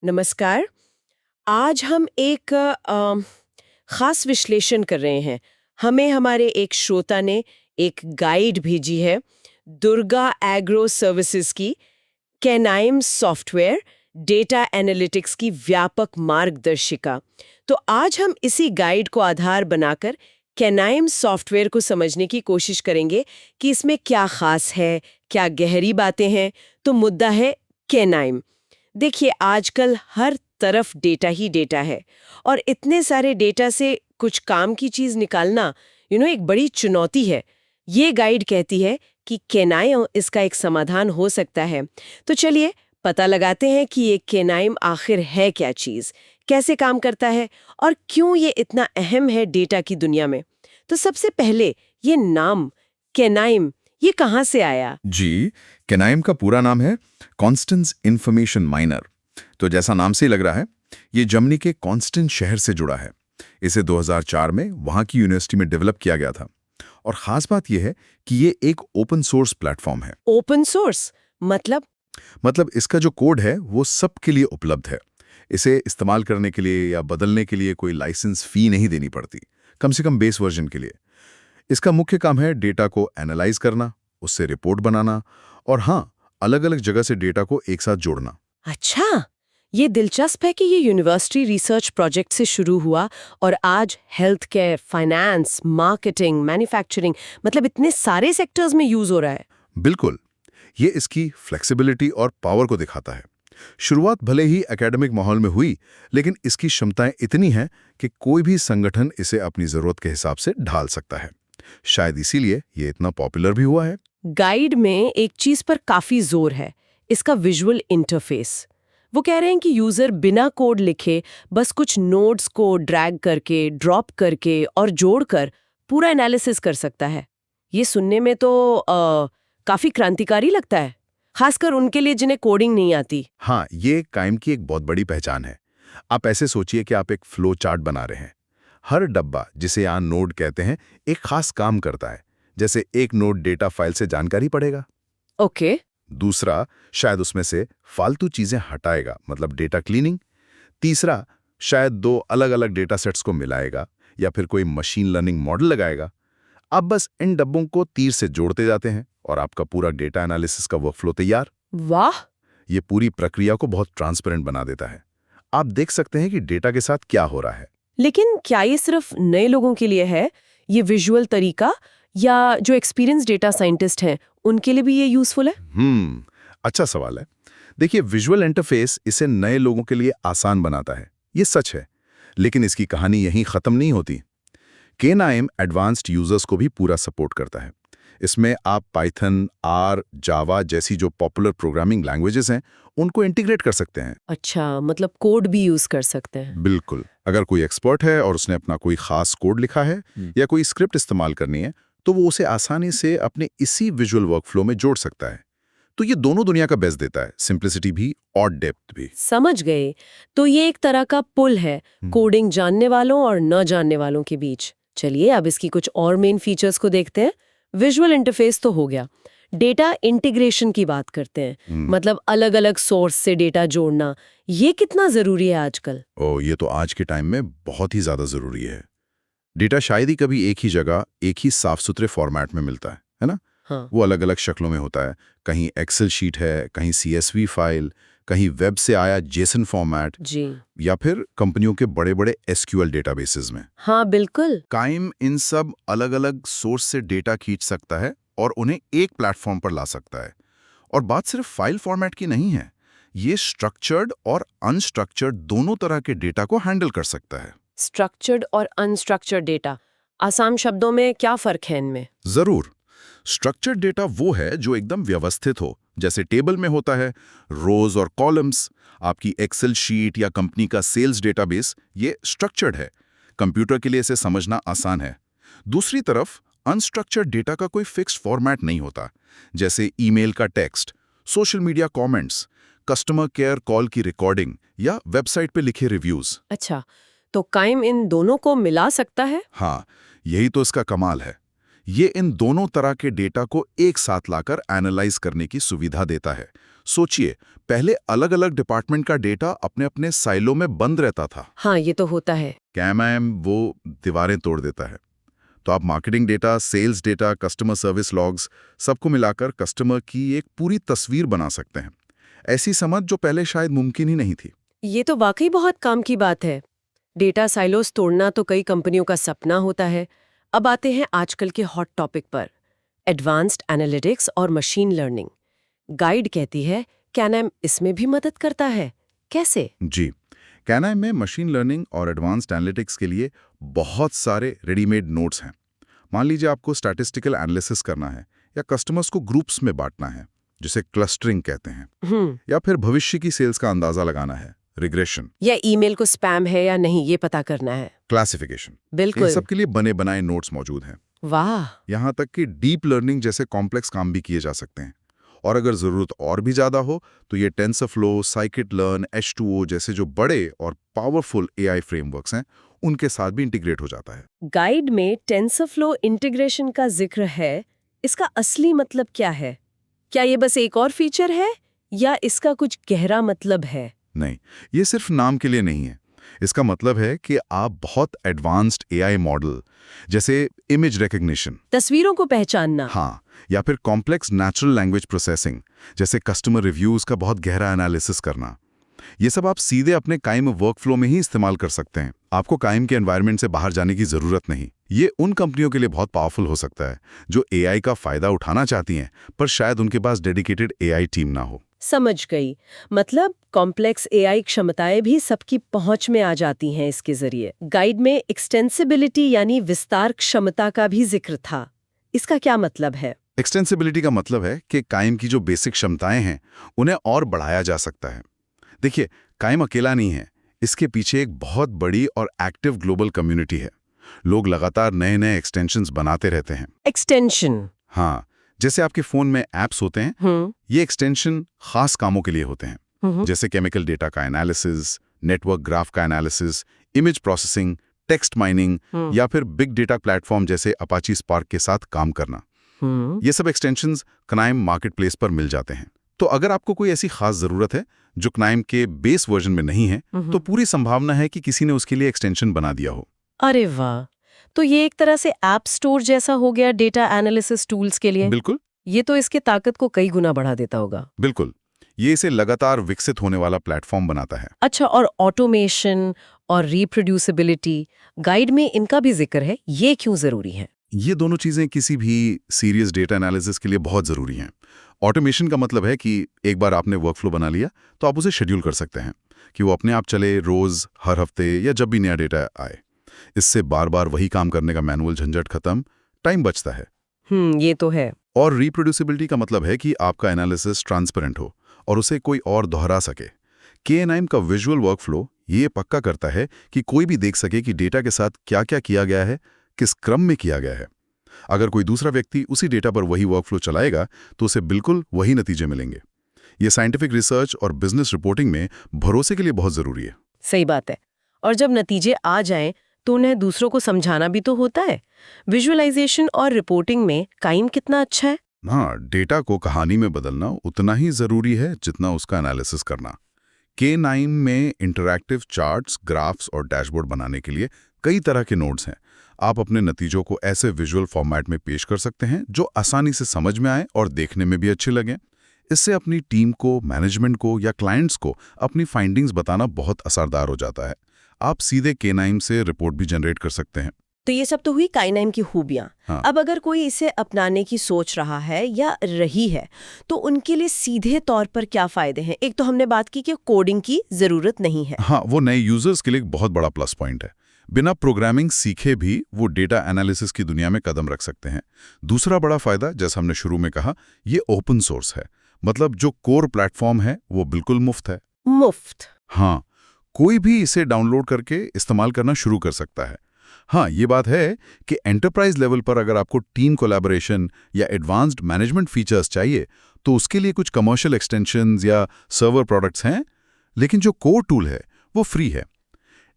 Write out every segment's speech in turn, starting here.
नमस्कार। आज हम एक खास विश्लेषण कर रहे हैं। हमें हमारे एक श्रोता ने एक गाइड भेजी है, दुर्गा एग्रो सर्विसेज की कैनाइम सॉफ्टवेयर डेटा एनालिटिक्स की व्यापक मार्गदर्शिका। तो आज हम इसी गाइड को आधार बनाकर कैनाइम सॉफ्टवेयर को समझने की कोशिश करेंगे कि इसमें क्या खास है, क्या गहरी बातें हैं। तो मुद्दा है कैनाइम। देखिए, आजकल हर तरफ डेटा ही डेटा है और इतने सारे डेटा से कुछ काम की चीज निकालना एक बड़ी चुनौती है। ये गाइड कहती है कि केनाइम इसका एक समाधान हो सकता है। तो चलिए पता लगाते हैं कि ये केनाइम आखिर है क्या चीज, कैसे काम करता है और क्यों ये इतना अहम है डेटा की दुनिया में। तो सबसे पहले ये नाम केनाइम, ये कहाँ से आया? जी, केनाइम का पूरा नाम है कॉन्स्टेंस इंफॉर्मेशन माइनर। तो जैसा नाम से ही लग रहा है, ये जर्मनी के कॉन्स्टेंस शहर से जुड़ा है। इसे 2004 में वहाँ की यूनिवर्सिटी में डेवलप किया गया था। और खास बात यह है कि ये एक ओपन सोर्स प्लेटफॉर्म है। ओपन सोर्स मतलब इसका जो कोड है वो सबके लिए उपलब्ध है। इसे इस्तेमाल करने के लिए या बदलने के लिए कोई लाइसेंस फी नहीं देनी पड़ती, कम से कम बेस वर्जन के लिए। इसका मुख्य काम है डेटा को एनालाइज करना, उससे रिपोर्ट बनाना और हाँ, अलग-अलग जगह से डेटा को एक साथ जोड़ना। अच्छा, ये दिलचस्प है कि ये यूनिवर्सिटी रिसर्च प्रोजेक्ट से शुरू हुआ और आज health care, finance, marketing, manufacturing, मतलब इतने सारे सेक्टर्स में यूज हो रहा है। बिल्कुल, ये इसकी फ्लेक्सिबिलिटी और पावर को दिखाता है। शुरुआत भले ही एकेडमिक माहौल में हुई, लेकिन इसकी क्षमताएं इतनी हैं कि कोई भी संगठन इसे अपनी जरूरत के हिसाब से ढाल सकता है। शायद इसीलिए ये इतना पॉपुलर भी हुआ है। गाइड में एक चीज पर काफी जोर है, इसका विजुअल इंटरफेस। वो कह रहे हैं कि यूजर बिना कोड लिखे बस कुछ नोड्स को ड्रैग करके, ड्रॉप करके और जोड़कर पूरा एनालिसिस कर सकता है। ये सुनने में तो काफी क्रांतिकारी लगता है, खासकर उनके लिए जिन्हें कोडिंग नहीं आती। हाँ, ये काइम की एक बहुत बड़ी पहचान है। आप ऐसे सोचिए कि आप एक फ्लो चार्ट बना रहे हैं। हर डब्बा, जिसे यहाँ नोड कहते हैं, एक खास काम करता है। जैसे एक नोड डेटा फाइल से जानकारी पढ़ेगा, ओके। दूसरा शायद उसमें से फालतू चीजें हटाएगा, मतलब डेटा क्लीनिंग। तीसरा शायद दो अलग-अलग डेटा सेट्स को मिलाएगा या फिर कोई मशीन लर्निंग मॉडल लगाएगा। आप बस इन डब्बों को तीर से जोड़ते जाते हैं और आपका पूरा डेटा एनालिसिस का वर्कफ्लो तैयार। वाह। ये पूरी प्रक्रिया को बहुत ट्रांसपेरेंट बना देता है। आप देख सकते हैं कि डेटा के साथ क्या हो रहा है। लेकिन क्या ये सिर्फ नए लोगों के लिए है, ये विजुअल तरीका, या जो एक्सपीरियंस डेटा साइंटिस्ट हैं उनके लिए भी ये यूजफुल है? अच्छा सवाल है। देखिए, विजुअल इंटरफेस इसे नए लोगों के लिए आसान बनाता है, ये सच है। लेकिन इसकी कहानी यहीं खत्म नहीं होती। केनाइम एडवांस्ड यूजर्स को भी पूरा सपोर्ट करता है। इसमें आप पाइथन, आर, जावा जैसी जो पॉपुलर प्रोग्रामिंग लैंग्वेजेस हैं, उनको इंटीग्रेट कर सकते हैं। अच्छा, मतलब कोड भी यूज कर सकते हैं। बिल्कुल। अगर कोई एक्सपर्ट है और उसने अपना कोई खास कोड लिखा है या कोई स्क्रिप्ट इस्तेमाल करनी है, तो वो उसे आसानी से अपने इसी विजुअल वर्कफ्लो में जोड़ सकता है। तो ये दोनों दुनिया का बेस्ट देता है, सिंप्लिसिटी भी और डेप्थ भी। समझ गए। तो ये एक तरह का पुल है कोडिंग जानने वालों और न जानने वालों के बीच। चलिए अब इसकी कुछ और मेन फीचर्स को देखते हैं। विजुअल इंटरफेस तो हो गया, डेटा इंटीग्रेशन की बात करते हैं। मतलब अलग अलग सोर्स से डेटा जोड़ना, ये कितना जरूरी है आजकल? ये तो आज के टाइम में बहुत ही ज्यादा जरूरी है। डेटा शायद ही कभी एक ही जगह, एक ही साफ सुथरे फॉर्मेट में मिलता है ना? हाँ। वो अलग अलग शक्लों में होता है। कहीं एक्सेल शीट है, कहीं CSV फाइल, कहीं वेब से आया जेसन फॉर्मेट, जी। या फिर कंपनियों के बड़े बड़े SQL डेटाबेसेस में। हाँ बिल्कुल। काइम इन सब अलग अलग सोर्स से डेटा खींच सकता है और उन्हें एक प्लेटफॉर्म पर ला सकता है। और बात सिर्फ फाइल फॉर्मेट की नहीं है, ये स्ट्रक्चर्ड और अनस्ट्रक्चर्ड दोनों तरह के डेटा को हैंडल कर सकता है। स्ट्रक्चर्ड और अनस्ट्रक्चर्ड डेटा, आसान शब्दों में क्या फर्क है इनमें? जरूर। स्ट्रक्चर्ड डेटा वो है जो एकदम व्यवस्थित हो, जैसे टेबल में होता है, रोज और कॉलम्स। आपकी एक्सेल शीट या कंपनी का सेल्स डेटाबेस, ये स्ट्रक्चर्ड है। कंप्यूटर के लिए इसे समझना आसान है। दूसरी तरफ अनस्ट्रक्चर्ड डेटा का कोई फिक्स्ड फॉर्मेट नहीं होता, जैसे ईमेल का text, social media comments, customer care call की रिकॉर्डिंग या वेबसाइट पे लिखे रिव्यूज। अच्छा, तो काइम इन दोनों को मिला सकता है? हाँ, यही तो इसका कमाल है। ये इन दोनों तरह के डेटा को एक साथ लाकर एनालाइज करने की सुविधा देता है। सोचिए, पहले अलग-अलग डिपार्टमेंट का डेटा अपने अपने साइलो में बंद रहता था। हाँ, ये तो होता है। कैम वो दीवारें तोड़ देता है। तो आप marketing data, sales data, customer service logs सबको मिलाकर कस्टमर की एक पूरी तस्वीर बना सकते हैं। ऐसी समझ जो पहले शायद मुमकिन ही नहीं थी। ये तो वाकई बहुत काम की बात है। डेटा साइलोस तोड़ना तो कई कंपनियों का सपना होता है। अब आते हैं आजकल के हॉट टॉपिक पर, एडवांस्ड एनालिटिक्स और मशीन लर्निंग। गाइड कहती है कैनएम इसमें भी मदद करता है। कैसे? जी, कैनएम में मशीन लर्निंग और एडवांस्ड एनालिटिक्स के लिए बहुत सारे रेडीमेड नोट्स हैं। मान लीजिए आपको स्टैटिस्टिकल एनालिसिस करना है या कस्टमर्स को ग्रुप्स में बांटना है, जिसे क्लस्टरिंग कहते हैं, या फिर भविष्य की सेल्स का अंदाजा लगाना है, रिग्रेशन, या ईमेल को स्पैम है या नहीं ये पता करना है, क्लासिफिकेशन। बिल्कुल। इन सब के लिए बने बनाए नोट्स मौजूद हैं। वाह, यहाँ तक कि डीप लर्निंग जैसे कॉम्प्लेक्स काम भी किए जा सकते हैं। और अगर जरूरत और भी ज्यादा हो तो ये टेंसरफ्लो, साइकिट-लर्न, H2O जैसे जो बड़े और पावरफुल AI फ्रेमवर्क्स हैं, उनके साथ भी इंटीग्रेट हो जाता है। गाइड में टेंसरफ्लो इंटीग्रेशन का जिक्र है। इसका असली मतलब क्या है? क्या ये बस एक और फीचर है या इसका कुछ गहरा मतलब है? नहीं, ये सिर्फ नाम के लिए नहीं है। इसका मतलब है कि आप बहुत एडवांस्ड AI मॉडल, जैसे इमेज रिकग्निशन, तस्वीरों को पहचानना। हाँ, या फिर कॉम्प्लेक्स नेचुरल लैंग्वेज प्रोसेसिंग, जैसे कस्टमर रिव्यूज का बहुत गहरा एनालिसिस करना, ये सब आप सीधे अपने काइम वर्कफ्लो में ही इस्तेमाल कर सकते हैं। आपको काइम के एनवायरनमेंट से बाहर जाने की जरूरत नहीं। ये उन कंपनियों के लिए बहुत पावरफुल हो सकता है जो AI का फायदा उठाना चाहती हैं, पर शायद उनके पास डेडिकेटेड AI टीम ना हो। समझ गई। मतलब कॉम्प्लेक्स AI क्षमताएं भी सबकी पहुंच में आ जाती हैं इसके जरिए। गाइड में एक्सटेंसिबिलिटी यानी विस्तार क्षमता का भी जिक्र था। इसका क्या मतलब है? एक्सटेंसिबिलिटी का मतलब है कि काइम की जो बेसिक क्षमताएं हैं, उन्हें और बढ़ाया जा सकता है। देखिए, काइम अकेला नहीं है, इसके पीछे एक बहुत बड़ी और एक्टिव ग्लोबल कम्युनिटी है। लोग लगातार नए नए एक्सटेंशंस बनाते रहते हैं। एक्सटेंशन? हाँ, जैसे आपके फोन में ऐप्स होते हैं, ये एक्सटेंशन खास कामों के लिए होते हैं, जैसे केमिकल डेटा का एनालिसिस, नेटवर्क ग्राफ का analysis, image processing, text mining, या फिर बिग डेटा प्लेटफॉर्म जैसे अपाची स्पार्क के साथ काम करना। ये सब एक्सटेंशंस क्नाइम मार्केट प्लेस पर मिल जाते हैं। तो अगर आपको कोई ऐसी खास जरूरत है जो क्नाइम के बेस वर्जन में नहीं है, तो पूरी संभावना है कि किसी ने उसके लिए एक्सटेंशन बना दिया हो। अरे वाह, तो ये एक तरह से ऐप स्टोर जैसा हो गया डेटा एनालिसिस टूल्स के लिए। बिल्कुल। ये तो इसके ताकत को कई गुना बढ़ा देता होगा। बिल्कुल, ये इसे लगातार विकसित होने वाला प्लेटफॉर्म बनाता है। अच्छा, और ऑटोमेशन और रिप्रोड्यूसिबिलिटी, गाइड में इनका भी जिक्र है। ये क्यों जरूरी है? ये दोनों चीजें किसी भी सीरियस डेटा एनालिसिस के लिए बहुत जरूरी हैं। ऑटोमेशन का मतलब है कि एक बार आपने वर्कफ्लो बना लिया तो आप उसे शेड्यूल कर सकते हैं कि वो अपने आप चले, रोज, हर हफ्ते या जब भी नया डेटा आए। इससे बार बार वही काम करने का मैनुअल झंझट खत्म, टाइम बचता है। ये तो है। और रिप्रोड्यूसिबिलिटी का मतलब है कि आपका एनालिसिस ट्रांसपेरेंट हो और उसे कोई और दोहरा सके। K9 का विजुअल वर्कफ्लो ये पक्का करता है कि कोई भी देख सके कि डेटा के साथ क्या क्या किया गया है, किस क्रम में किया गया है। अगर कोई दूसरा व्यक्ति उसी डेटा पर वही वर्कफ्लो चलाएगा तो उसे बिल्कुल वही नतीजे मिलेंगे। ये साइंटिफिक रिसर्च और बिजनेस रिपोर्टिंग में भरोसे के लिए बहुत जरूरी है। सही बात है। और जब नतीजे आ जाएं तो उन्हें दूसरों को समझाना भी तो होता है। विजुअलाइजेशन और रिपोर्टिंग में काइम कितना अच्छा है? हाँ, डेटा को कहानी में बदलना उतना ही जरूरी है जितना उसका एनालिसिस करना। K9 में इंटरैक्टिव चार्ट्स, ग्राफ्स और डैशबोर्ड बनाने के लिए कई तरह के नोड्स हैं। आप अपने नतीजों को ऐसे विजुअल फॉर्मेट में पेश कर सकते हैं जो आसानी से समझ में आए और देखने में भी अच्छे लगें। इससे अपनी टीम को, मैनेजमेंट को या क्लाइंट्स को अपनी फाइंडिंग्स बताना बहुत असरदार हो जाता है। आप सीधे K9 से रिपोर्ट भी जनरेट कर सकते हैं। तो ये सब तो हुई काइनाइम की खूबियां। हाँ। अब अगर कोई इसे अपनाने की सोच रहा है या रही है तो उनके लिए सीधे तौर पर क्या फायदे हैं? एक तो हमने बात की कि कोडिंग की जरूरत नहीं है। हाँ, वो नए यूजर्स के लिए एक बहुत बड़ा प्लस पॉइंट है। बिना प्रोग्रामिंग सीखे भी वो डेटा एनालिसिस की दुनिया में कदम रख सकते हैं। दूसरा बड़ा फायदा, जैसा हमने शुरू में कहा, ये ओपन सोर्स है। मतलब जो कोर प्लेटफॉर्म है वो बिल्कुल मुफ्त है। मुफ्त? हाँ, कोई भी इसे डाउनलोड करके इस्तेमाल करना शुरू कर सकता है। हाँ, ये बात है कि एंटरप्राइज लेवल पर अगर आपको टीम कोलैबोरेशन या एडवांस्ड मैनेजमेंट फीचर्स चाहिए तो उसके लिए कुछ कमर्शियल एक्सटेंशंस या सर्वर प्रोडक्ट्स हैं, लेकिन जो कोर टूल है वो फ्री है।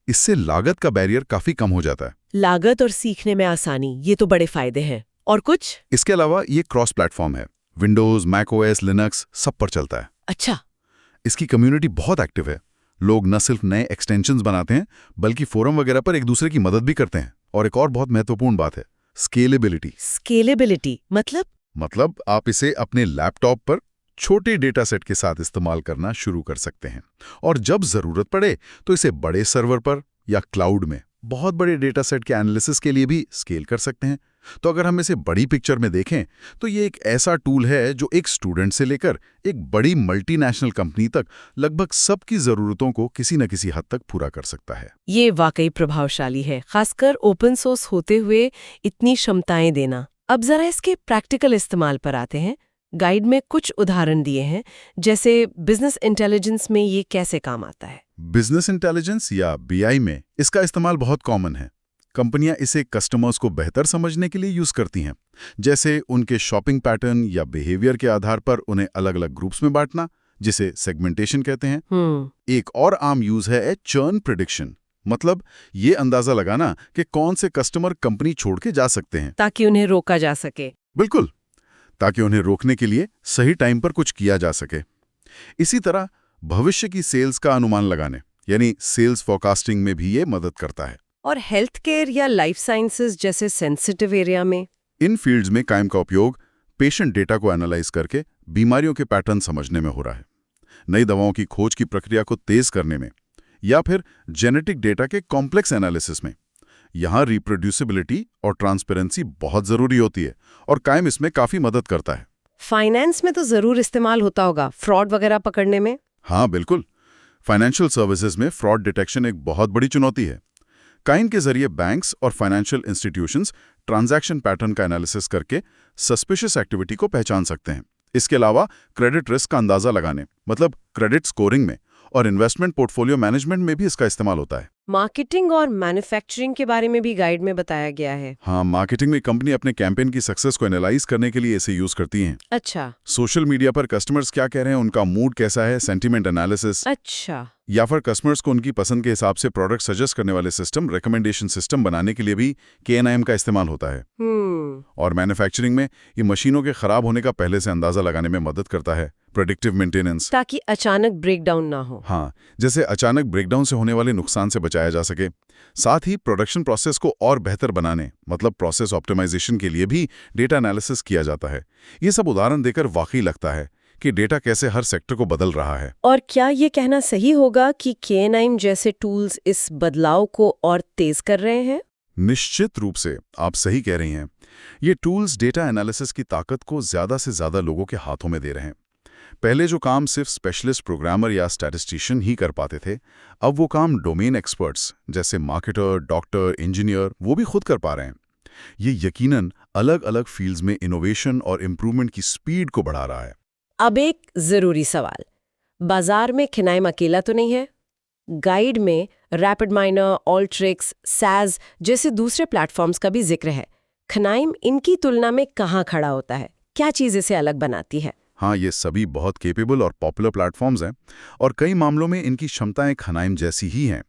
इससे लागत का बैरियर काफी कम हो जाता है। लागत और सीखने में आसानी, ये तो बड़े फायदे हैं। और कुछ? इसके अलावा ये क्रॉस प्लेटफॉर्म है, विंडोज, मैकओएस, लिनक्स सब पर चलता है। अच्छा। इसकी कम्युनिटी बहुत एक्टिव है। लोग न सिर्फ नए एक्सटेंशंस बनाते हैं बल्कि फोरम वगैरह पर एक दूसरे की मदद भी करते हैं। और एक और बहुत महत्वपूर्ण बात है, स्केलेबिलिटी। स्केलेबिलिटी मतलब आप इसे अपने लैपटॉप पर छोटे डेटा सेट के साथ इस्तेमाल करना शुरू कर सकते हैं और जब जरूरत पड़े तो इसे बड़े सर्वर पर या क्लाउड में बहुत बड़े डेटा सेट के एनालिसिस के लिए भी स्केल कर सकते हैं। तो अगर हम इसे बड़ी पिक्चर में देखें तो ये एक ऐसा टूल है जो एक स्टूडेंट से लेकर एक बड़ी मल्टीनेशनल कंपनी तक लगभग सबकी जरूरतों को किसी न किसी हद तक पूरा कर सकता है। ये वाकई प्रभावशाली है, खासकर ओपन सोर्स होते हुए इतनी क्षमताएं देना। अब जरा इसके प्रैक्टिकल इस्तेमाल पर आते हैं। गाइड में कुछ उदाहरण दिए हैं, जैसे बिजनेस इंटेलिजेंस में ये कैसे काम आता है। बिजनेस इंटेलिजेंस या बीआई में इसका इस्तेमाल बहुत कॉमन है। कंपनियां इसे कस्टमर्स को बेहतर समझने के लिए यूज करती हैं, जैसे उनके शॉपिंग पैटर्न या बिहेवियर के आधार पर उन्हें अलग अलग ग्रुप्स में बांटना, जिसे सेगमेंटेशन कहते हैं। एक और आम यूज है चर्न प्रिडिक्शन, मतलब ये अंदाजा लगाना कि कौन से कस्टमर कंपनी छोड़ के जा सकते हैं, ताकि उन्हें रोका जा सके। बिल्कुल, ताकि उन्हें रोकने के लिए सही टाइम पर कुछ किया जा सके। इसी तरह भविष्य की सेल्स का अनुमान लगाने यानी सेल्स फोरकास्टिंग में भी ये मदद करता है। और हेल्थ केयर या लाइफ साइंसेज जैसे सेंसिटिव एरिया में? इन फील्ड्स में काइम का उपयोग पेशेंट डेटा को एनालाइज करके बीमारियों के पैटर्न समझने में हो रहा है, नई दवाओं की खोज की प्रक्रिया को तेज करने में, या फिर जेनेटिक डेटा के कॉम्प्लेक्स एनालिसिस में। यहाँ रिप्रोड्यूसिबिलिटी और ट्रांसपेरेंसी बहुत जरूरी होती है और काइम इसमें काफी मदद करता है। फाइनेंस में तो जरूर इस्तेमाल होता होगा फ्रॉड वगैरह पकड़ने में? हाँ बिल्कुल, फाइनेंशियल सर्विसेज में फ्रॉड डिटेक्शन एक बहुत बड़ी चुनौती है। काइन के जरिए बैंक्स और फाइनेंशियल इंस्टीट्यूशंस ट्रांजैक्शन पैटर्न का एनालिसिस करके सस्पिशियस एक्टिविटी को पहचान सकते हैं। इसके अलावा क्रेडिट रिस्क का अंदाजा लगाने, मतलब क्रेडिट स्कोरिंग में और इन्वेस्टमेंट पोर्टफोलियो मैनेजमेंट में भी इसका इस्तेमाल होता है। मार्केटिंग और मैन्युफैक्चरिंग के बारे में भी गाइड में बताया गया है। हाँ, मार्केटिंग में कंपनी अपने कैंपेन की सक्सेस को एनालाइज करने के लिए इसे यूज करती हैं। अच्छा। सोशल मीडिया पर कस्टमर्स क्या कह रहे हैं, उनका मूड कैसा है, सेंटीमेंट एनालिसिस। अच्छा। या फिर कस्टमर्स को उनकी पसंद के हिसाब से प्रोडक्ट सजेस्ट करने वाले सिस्टम, रिकमेंडेशन सिस्टम बनाने के लिए भी KNIM का इस्तेमाल होता है। और मैन्युफैक्चरिंग में ये मशीनों के खराब होने का पहले से अंदाजा लगाने में मदद करता है, प्रेडिक्टिव मेंटेनेंस, ताकि अचानक ब्रेकडाउन ना हो। हाँ, जैसे अचानक ब्रेकडाउन से होने वाले नुकसान से बचाया जा सके। साथ ही प्रोडक्शन प्रोसेस को और बेहतर बनाने, मतलब प्रोसेस ऑप्टिमाइजेशन के लिए भी डेटा एनालिसिस किया जाता है। ये सब उदाहरण देकर वाकई लगता है कि डेटा कैसे हर सेक्टर को बदल रहा है। और क्या ये कहना सही होगा कि KNIM जैसे टूल्स इस बदलाव को और तेज कर रहे हैं? निश्चित रूप से आप सही कह रही हैं। ये टूल्स डेटा एनालिसिस की ताकत को ज्यादा से ज्यादा लोगों के हाथों में दे रहे हैं। पहले जो काम सिर्फ स्पेशलिस्ट प्रोग्रामर या स्टैटिस्टिशियन ही कर पाते थे, अब वो काम डोमेन एक्सपर्ट्स जैसे मार्केटर, डॉक्टर, इंजीनियर वो भी खुद कर पा रहे हैं। ये यकीनन अलग अलग फील्ड्स में इनोवेशन और इम्प्रूवमेंट की स्पीड को बढ़ा रहा है। अब एक जरूरी सवाल, बाजार में KNIM अकेला तो नहीं है? गाइड में रैपिडमाइनर, ऑल्ट्रिक्स, SAS जैसे दूसरे प्लेटफॉर्म्स का भी जिक्र है। KNIM इनकी तुलना में कहाँ खड़ा होता है? क्या चीज इसे अलग बनाती है? हाँ, ये सभी बहुत केपेबल और पॉपुलर प्लेटफॉर्म्स हैं और कई मामलों में इनकी क्षमताएं KNIM जैसी ही हैं।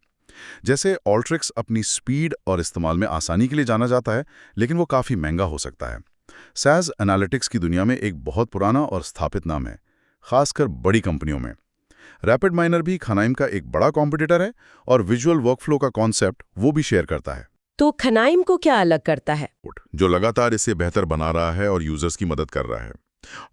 जैसे ऑल्ट्रिक्स अपनी स्पीड और इस्तेमाल में आसानी के लिए जाना जाता है, लेकिन वो काफ़ी महंगा हो सकता है। SAS एनालिटिक्स की दुनिया में एक बहुत पुराना और स्थापित नाम है, खासकर बड़ी कंपनियों में। रैपिडमाइनर भी KNIM का एक बड़ा कॉम्पिटिटर है और विजुअल वर्कफ्लो का कॉन्सेप्ट वो भी शेयर करता है। तो KNIM को क्या अलग करता है? जो लगातार इसे बेहतर बना रहा है और यूजर्स की मदद कर रहा है।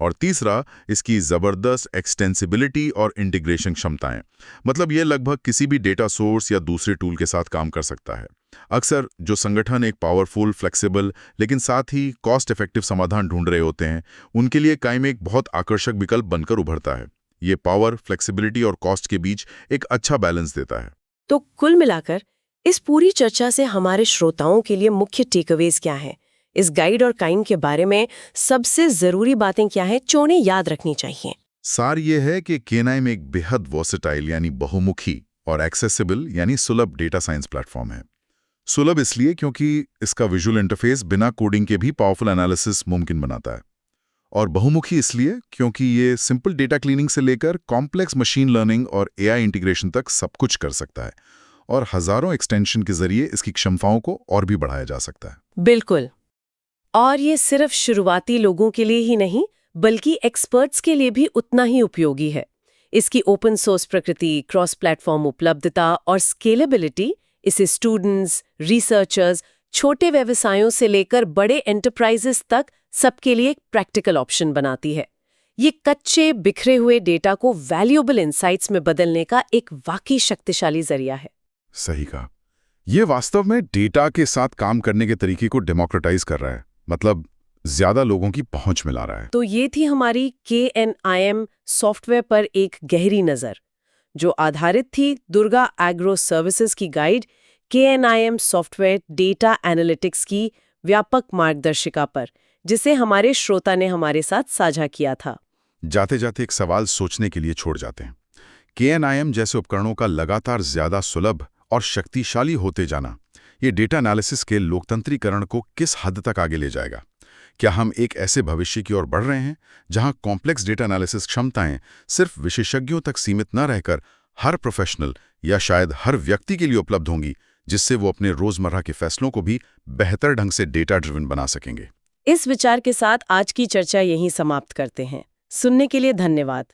और तीसरा, इसकी जबरदस्त एक्सटेंसिबिलिटी और इंटीग्रेशन क्षमताएं, मतलब ये लगभग किसी भी डेटा सोर्स या दूसरे टूल के साथ काम कर सकता है। अक्सर जो संगठन एक पावरफुल, फ्लेक्सिबल लेकिन साथ ही कॉस्ट इफेक्टिव समाधान ढूंढ रहे होते हैं, उनके लिए KNIM एक बहुत आकर्षक विकल्प बनकर उभरता है। ये पावर, फ्लेक्सिबिलिटी और कॉस्ट के बीच एक अच्छा बैलेंस देता है। तो कुल मिलाकर इस पूरी चर्चा से हमारे श्रोताओं के लिए मुख्य टेकअवेज क्या हैं? इस गाइड और KNIM के बारे में सबसे जरूरी बातें क्या हैं जो उन्हें याद रखनी चाहिए? सार ये है कि KNIM एक बेहद वर्सेटाइल यानी बहुमुखी और एक्सेसिबल यानी सुलभ डेटा साइंस प्लेटफॉर्म है। सुलभ इसलिए क्योंकि इसका विजुअल इंटरफेस बिना कोडिंग के भी पावरफुल एनालिसिस मुमकिन बनाता है, और बहुमुखी इसलिए क्योंकि ये सिंपल डेटा क्लीनिंग से लेकर कॉम्प्लेक्स मशीन लर्निंग और AI इंटीग्रेशन तक सब कुछ कर सकता है, और हजारों एक्सटेंशन के जरिए इसकी क्षमताओं को और भी बढ़ाया जा सकता है। बिल्कुल। और ये सिर्फ शुरुआती लोगों के लिए ही नहीं बल्कि एक्सपर्ट्स के लिए भी उतना ही उपयोगी है। इसकी ओपन सोर्स प्रकृति, क्रॉस प्लेटफॉर्म उपलब्धता और स्केलेबिलिटी इसे स्टूडेंट्स, रिसर्चर्स, छोटे व्यवसायों से लेकर बड़े एंटरप्राइजेस तक सबके लिए एक प्रैक्टिकल ऑप्शन बनाती है। ये कच्चे बिखरे हुए डेटा को वैल्यूएबल इंसाइट्स में बदलने का एक वाकई शक्तिशाली जरिया है। सही कहा। ये वास्तव में डेटा के साथ काम करने के तरीके को डेमोक्रेटाइज कर रहा है, मतलब ज्यादा लोगों की पहुंच में ला रहा है। तो ये थी हमारी KNIM सॉफ्टवेयर पर एक गहरी नज़र, जो आधारित थी दुर्गा एग्रो सर्विसेज की guide KNIM software data analytics की व्यापक मार्गदर्शिका पर, जिसे हमारे श्रोता ने हमारे साथ साझा किया था। जाते जाते एक सवाल सोचने के लिए छोड़ जाते हैं। KNIM जैसे उपकरणों का लगातार ज्यादा सुलभ और शक्तिशाली होते जाना, ये डेटा एनालिसिस के लोकतंत्रीकरण को किस हद तक आगे ले जाएगा? क्या हम एक ऐसे भविष्य की ओर बढ़ रहे हैं जहां कॉम्प्लेक्स डेटा एनालिसिस क्षमताएं सिर्फ विशेषज्ञों तक सीमित न रहकर हर प्रोफेशनल या शायद हर व्यक्ति के लिए उपलब्ध होंगी, जिससे वो अपने रोजमर्रा के फैसलों को भी बेहतर ढंग से डेटा ड्रिवन बना सकेंगे? इस विचार के साथ आज की चर्चा यहीं समाप्त करते हैं। सुनने के लिए धन्यवाद।